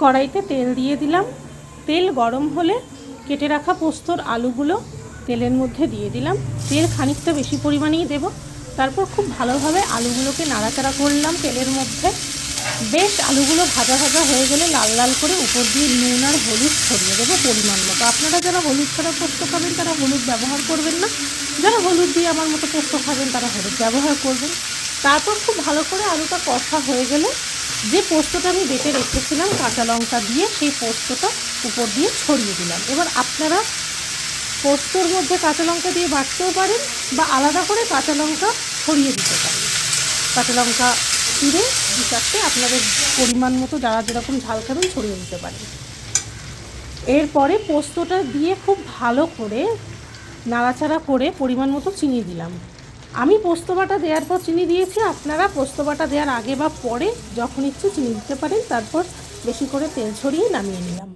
কড়াইতে তেল দিয়ে দিলাম। তেল গরম হলে কেটে রাখা পোস্তর আলুগুলো তেলের মধ্যে দিয়ে দিলাম। তেল খানিকটা বেশি পরিমাণেই দেব। তারপর খুব ভালোভাবে আলুগুলোকে নাড়াচাড়া করলাম তেলের মধ্যে। বেশ আলুগুলো ভাজা ভাজা হয়ে গেলে লাল লাল করে উপর দিয়ে নুন আর হলুদ ছড়িয়ে দেবো পরিমাণ মতো। আপনারা যারা হলুদ ছাড়া পোস্ত খাবেন তারা হলুদ ব্যবহার করবেন না, যারা হলুদ দিয়ে আমার মতো পোস্ত খাবেন তারা হলুদ ব্যবহার করবেন। তারপর খুব ভালো করে আলুটা কষা হয়ে গেলে যে পোস্তটা আমি বেটে রেখেছিলাম কাঁচা লঙ্কা দিয়ে, সেই পোস্তটা উপর দিয়ে ছড়িয়ে দিলাম। এবার আপনারা পোস্তর মধ্যে কাঁচা লঙ্কা দিয়ে বাটতেও পারেন বা আলাদা করে কাঁচা লঙ্কা ছড়িয়ে দিতে পারেন। কাঁচা লঙ্কা চিড়ে দু চারটে আপনাদের পরিমাণ মতো যারা যেরকম ঝাল খাবেন ছড়িয়ে দিতে পারেন। এরপরে পোস্তটা দিয়ে খুব ভালো করে নাড়াচাড়া করে পরিমাণ মতো চিনি দিলাম। আমি পোস্ত বাটা দেওয়ার পর চিনি দিয়েছি, আপনারা পোস্ত বাটা দেওয়ার আগে বা পরে যখন ইচ্ছে চিনি দিতে পারেন। তারপর বেশি করে তেল ছড়িয়ে নামিয়ে নিলাম।